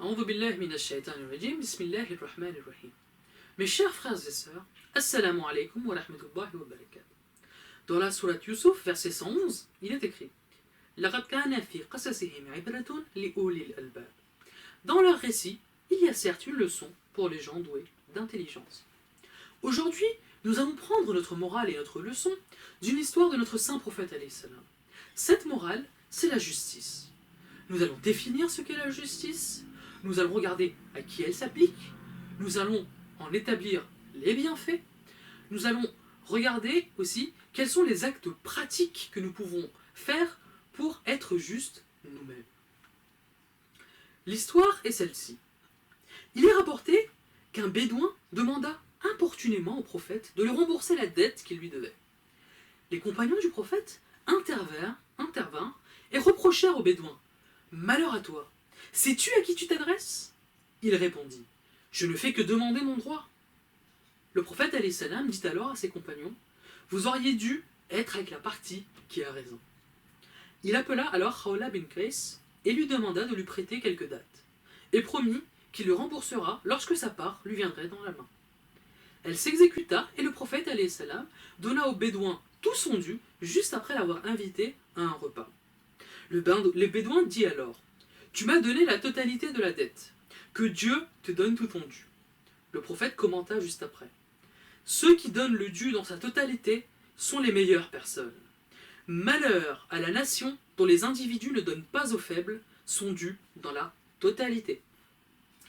A'udhu billahi minash shaitanir rajim, bismillahir rahmanir rahim. Mes chers frères et sœurs, assalamu alaikum wa rahmatullahi wa barakatuh. Dans la sourate Yusuf, verset 111, il est écrit لَقَدْ كَانَ فِي قَصَصِهِمْ عِبْرَةٌ لِأُولِي الْأَلْبَابِ. Dans leur récit, il y a certes une leçon pour les gens doués d'intelligence. Aujourd'hui, nous allons prendre notre morale et notre leçon d'une histoire de notre saint prophète alayhi salam. Cette morale, c'est la justice. Nous allons définir ce qu'est la justice, nous allons regarder à qui elle s'applique, nous allons en établir les bienfaits, nous allons regarder aussi quels sont les actes pratiques que nous pouvons faire pour être justes nous-mêmes. L'histoire est celle-ci. Il est rapporté qu'un bédouin demanda importunément au prophète de lui rembourser la dette qu'il lui devait. Les compagnons du prophète intervinrent et reprochèrent au bédouin « Malheur à toi, sais-tu à qui tu t'adresses » Il répondit « Je ne fais que demander mon droit. » Le prophète alayhi salam dit alors à ses compagnons « Vous auriez dû être avec la partie qui a raison. » Il appela alors Khawla bin Qais et lui demanda de lui prêter quelques dattes, et promit qu'il le remboursera lorsque sa part lui viendrait dans la main. Elle s'exécuta et le prophète alayhi salam donna au bédouin tout son dû juste après l'avoir invité à un repas. Le bédouin dit alors « Tu m'as donné la totalité de la dette, que Dieu te donne tout ton dû. » Le prophète commenta juste après « Ceux qui donnent le dû dans sa totalité sont les meilleures personnes. Malheur à la nation dont les individus ne donnent pas aux faibles son dû dans la totalité. »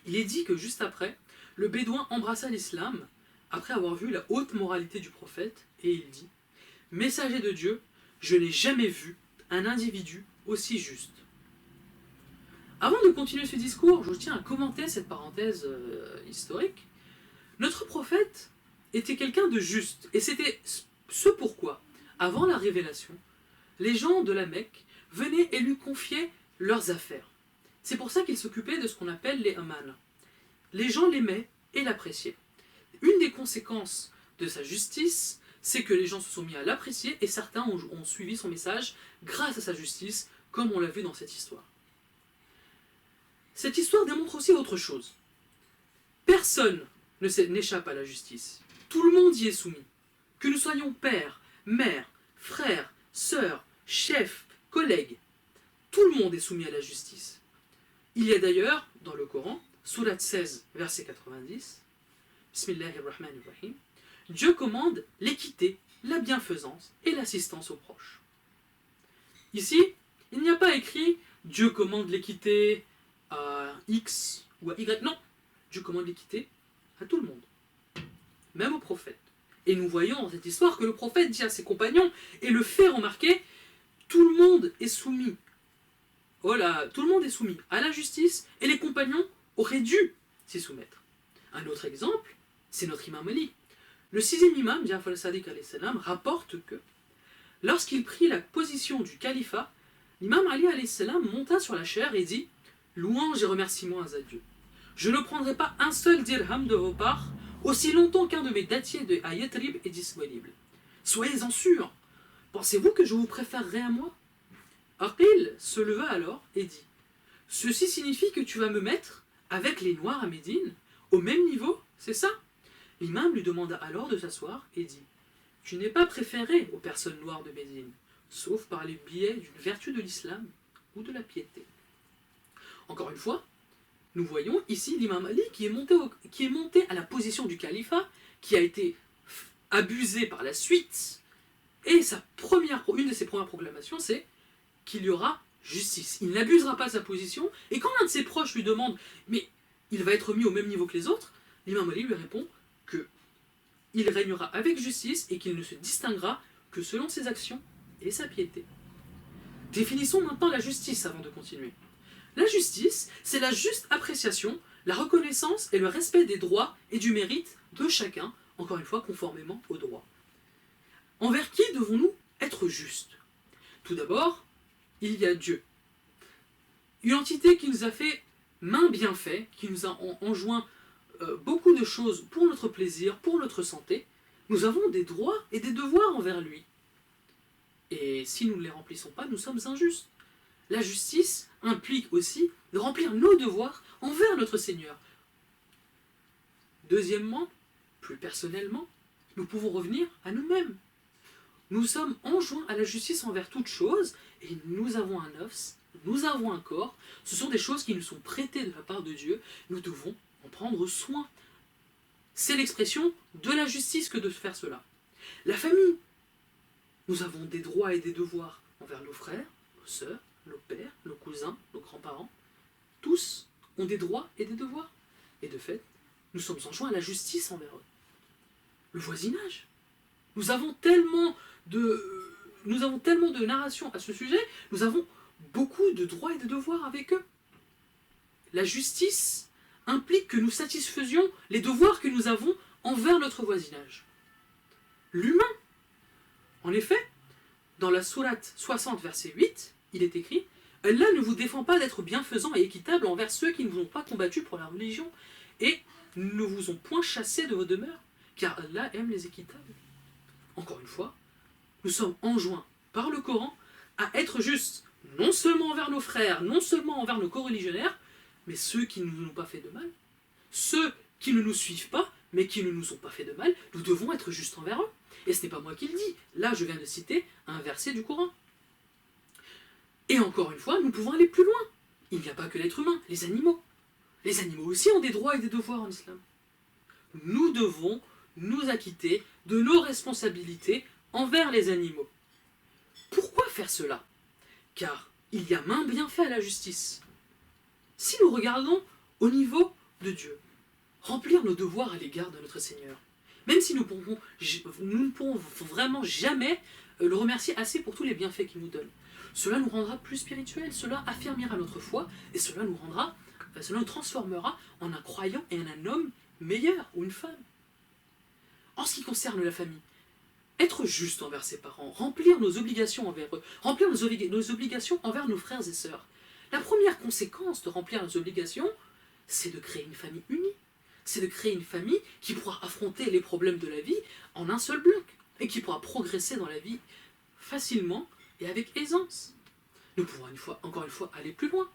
Il est dit que juste après, le bédouin embrassa l'islam après avoir vu la haute moralité du prophète et il dit « Messager de Dieu, je n'ai jamais vu un individu aussi juste. » Avant de continuer ce discours, je tiens à commenter cette parenthèse historique. Notre prophète était quelqu'un de juste, et c'était ce pourquoi, avant la révélation, les gens de la Mecque venaient et lui confiaient leurs affaires. C'est pour ça qu'il s'occupait de ce qu'on appelle les aman. Les gens l'aimaient et l'appréciaient. Une des conséquences de sa justice, c'est que les gens se sont mis à l'apprécier et certains ont suivi son message grâce à sa justice, comme on l'a vu dans cette histoire. Cette histoire démontre aussi autre chose. Personne n'échappe à la justice. Tout le monde y est soumis. Que nous soyons père, mère, frère, sœur, chef, collègue, tout le monde est soumis à la justice. Il y a d'ailleurs, dans le Coran, sourate 16, verset 90, Bismillahirrahmanirrahim, Dieu commande l'équité, la bienfaisance et l'assistance aux proches. Ici, il n'y a pas écrit Dieu commande l'équité à X ou à Y. Non, Dieu commande l'équité à tout le monde, même au prophète. Et nous voyons dans cette histoire que le prophète dit à ses compagnons et le fait remarquer, tout le monde est soumis. Oh là, tout le monde est soumis à la justice et les compagnons auraient dû s'y soumettre. Un autre exemple, c'est notre imam Ali. Le sixième imam, Ja'far al-Sadiq alayhi salam, rapporte que lorsqu'il prit la position du califat, l'imam Ali alayhi salam monta sur la chaire et dit « Louange et remerciements à Dieu. Je ne prendrai pas un seul dirham de vos parts aussi longtemps qu'un de mes dattiers à Yatrib est disponible. Soyez-en sûrs. Pensez-vous que je vous préférerais à moi ?» Aqil se leva alors et dit « Ceci signifie que tu vas me mettre avec les Noirs à Médine, au même niveau, c'est ça ?» L'imam lui demanda alors de s'asseoir et dit « Tu n'es pas préféré aux personnes noires de Médine, sauf par les biais d'une vertu de l'islam ou de la piété. » Encore une fois, nous voyons ici l'imam Ali qui est monté à la position du califat, qui a été abusé par la suite, et une de ses premières proclamations, c'est qu'il y aura justice. Il n'abusera pas de sa position, et quand l'un de ses proches lui demande « mais il va être mis au même niveau que les autres », l'imam Ali lui répond qu'il régnera avec justice et qu'il ne se distinguera que selon ses actions et sa piété. Définissons maintenant la justice avant de continuer. La justice, c'est la juste appréciation, la reconnaissance et le respect des droits et du mérite de chacun, encore une fois conformément aux droits. Envers qui devons-nous être justes? Tout d'abord, il y a Dieu. Une entité qui nous a fait main bien fait, qui nous a enjoint beaucoup de choses pour notre plaisir, pour notre santé. Nous avons des droits et des devoirs envers lui. Et si nous ne les remplissons pas, nous sommes injustes. la justice implique aussi de remplir nos devoirs envers notre Seigneur. Deuxièmement, plus personnellement, nous pouvons revenir à nous-mêmes. Nous sommes enjoints à la justice envers toute chose, et nous avons un os, nous avons un corps, ce sont des choses qui nous sont prêtées de la part de Dieu, nous devons en prendre soin. C'est l'expression de la justice que de faire cela. La famille, nous avons des droits et des devoirs envers nos frères, nos sœurs, nos pères, nos cousins, nos grands-parents. Tous ont des droits et des devoirs. Et de fait, nous sommes enjoints à la justice envers eux. Le voisinage. Nous avons tellement de narrations à ce sujet, nous avons beaucoup de droits et de devoirs avec eux. La justice implique que nous satisfaisions les devoirs que nous avons envers notre voisinage. L'humain. En effet, dans la sourate 60, verset 8, il est écrit « Allah ne vous défend pas d'être bienfaisant et équitable envers ceux qui ne vous ont pas combattu pour la religion et ne vous ont point chassé de vos demeures, car Allah aime les équitables. » Encore une fois, nous sommes enjoints par le Coran à être justes, non seulement envers nos frères, non seulement envers nos coreligionnaires, mais ceux qui ne nous ont pas fait de mal. Ceux qui ne nous suivent pas, mais qui ne nous ont pas fait de mal, nous devons être justes envers eux. Et ce n'est pas moi qui le dis. Là, je viens de citer un verset du Coran. Et encore une fois, nous pouvons aller plus loin. Il n'y a pas que l'être humain, les animaux. Les animaux aussi ont des droits et des devoirs en islam. Nous devons nous acquitter de nos responsabilités envers les animaux. Pourquoi faire cela? Car il y a maint bienfait à la justice. Si nous regardons au niveau de Dieu, remplir nos devoirs à l'égard de notre Seigneur, même si nous ne pourrons vraiment jamais le remercier assez pour tous les bienfaits qu'il nous donne, cela nous rendra plus spirituels, cela affirmera notre foi, et cela nous transformera en un croyant et en un homme meilleur, ou une femme. En ce qui concerne la famille, être juste envers ses parents, remplir nos obligations envers eux, remplir nos obligations envers nos frères et sœurs. La première conséquence de remplir nos obligations, c'est de créer une famille unie. C'est de créer une famille qui pourra affronter les problèmes de la vie en un seul bloc et qui pourra progresser dans la vie facilement et avec aisance. Nous pourrons encore une fois aller plus loin.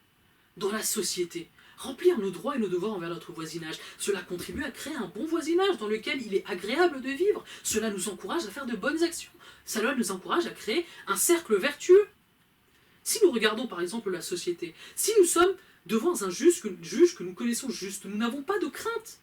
Dans la société, remplir nos droits et nos devoirs envers notre voisinage, cela contribue à créer un bon voisinage dans lequel il est agréable de vivre. Cela nous encourage à faire de bonnes actions. Cela nous encourage à créer un cercle vertueux. Si nous regardons par exemple la société, si nous sommes devant un juge que nous connaissons juste, nous n'avons pas de crainte.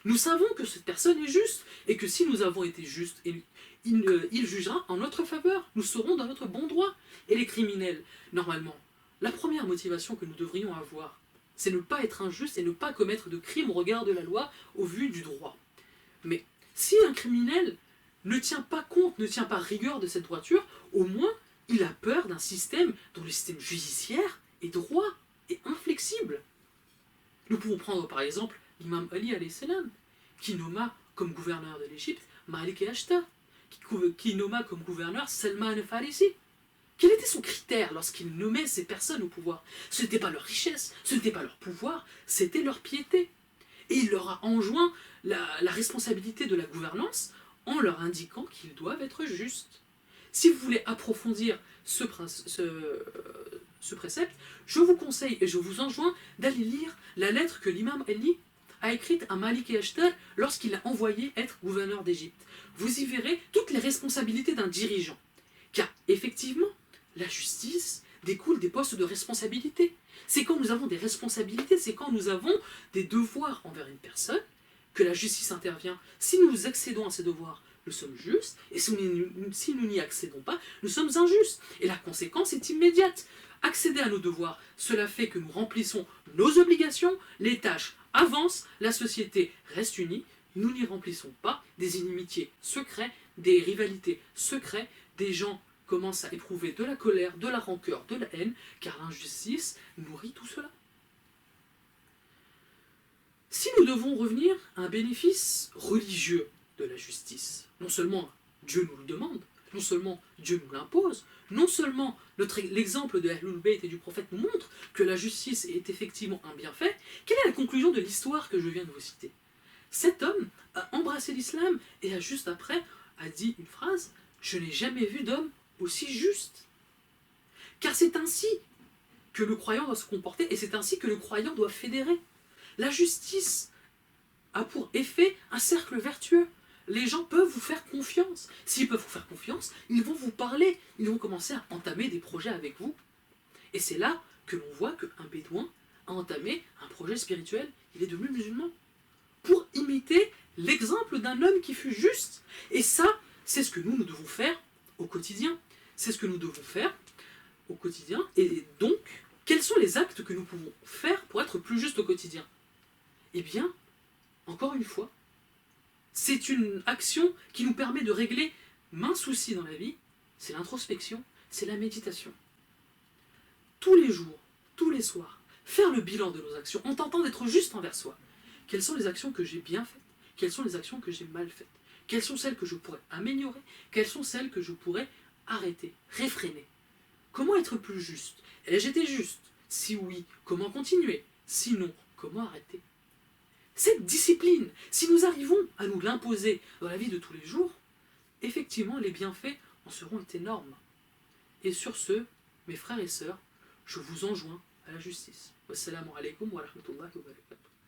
Nous savons que cette personne est juste et que si nous avons été justes, il jugera en notre faveur. Nous serons dans notre bon droit. Et les criminels, normalement, la première motivation que nous devrions avoir, c'est ne pas être injuste et ne pas commettre de crimes au regard de la loi au vu du droit. Mais si un criminel ne tient pas compte, ne tient pas rigueur de cette droiture, au moins il a peur d'un système dont le système judiciaire est droit et inflexible. Nous pouvons prendre par exemple l'imam Ali alayhi salam, qui nomma comme gouverneur de l'Égypte Malik Ashtar, qui nomma comme gouverneur Salman al-Farisi. Quel était son critère lorsqu'il nommait ces personnes au pouvoir? Ce n'était pas leur richesse, ce n'était pas leur pouvoir, c'était leur piété. Et il leur a enjoint la responsabilité de la gouvernance en leur indiquant qu'ils doivent être justes. Si vous voulez approfondir ce précepte, je vous conseille et je vous enjoins d'aller lire la lettre que l'imam Ali a écrite à Malik Ashtar lorsqu'il l'a envoyé être gouverneur d'Égypte. Vous y verrez toutes les responsabilités d'un dirigeant. Car effectivement, la justice découle des postes de responsabilité. C'est quand nous avons des responsabilités, c'est quand nous avons des devoirs envers une personne que la justice intervient. Si nous accédons à ces devoirs, nous sommes justes, et si nous n'y accédons pas, nous sommes injustes. Et la conséquence est immédiate. Accéder à nos devoirs, cela fait que nous remplissons nos obligations, les tâches avancent, la société reste unie, nous n'y remplissons pas, des inimitiés secrètes, des rivalités secrètes, des gens commencent à éprouver de la colère, de la rancœur, de la haine, car l'injustice nourrit tout cela. Si nous devons revenir à un bénéfice religieux de la justice, non seulement Dieu nous le demande, non seulement Dieu nous l'impose, non seulement l'exemple de Ahlul Bayt et du prophète nous montre que la justice est effectivement un bienfait, quelle est la conclusion de l'histoire que je viens de vous citer? Cet homme a embrassé l'islam et a juste après a dit une phrase: « Je n'ai jamais vu d'homme aussi juste. » Car c'est ainsi que le croyant doit se comporter et c'est ainsi que le croyant doit fédérer. La justice a pour effet un cercle vertueux. Les gens peuvent vous faire confiance. S'ils peuvent vous faire confiance, ils vont vous parler, ils vont commencer à entamer des projets avec vous. Et c'est là que l'on voit qu'un bédouin a entamé un projet spirituel, il est devenu musulman, pour imiter l'exemple d'un homme qui fut juste. Et ça, c'est ce que nous devons faire au quotidien. C'est ce que nous devons faire au quotidien. Et donc, quels sont les actes que nous pouvons faire pour être plus justes au quotidien? Eh bien, encore une fois, c'est une action qui nous permet de régler maints soucis dans la vie, c'est l'introspection, c'est la méditation. Tous les jours, tous les soirs, faire le bilan de nos actions en tentant d'être juste envers soi. Quelles sont les actions que j'ai bien faites? Quelles sont les actions que j'ai mal faites? Quelles sont celles que je pourrais améliorer? Quelles sont celles que je pourrais arrêter, réfréner? Comment être plus juste? Ai-je été juste? Si oui, comment continuer? Sinon, comment arrêter? Cette discipline, si nous arrivons à nous l'imposer dans la vie de tous les jours, effectivement, les bienfaits en seront énormes. Et sur ce, mes frères et sœurs, je vous enjoins à la justice. Wassalamu alaikum wa rahmatullahi wa barakatuh.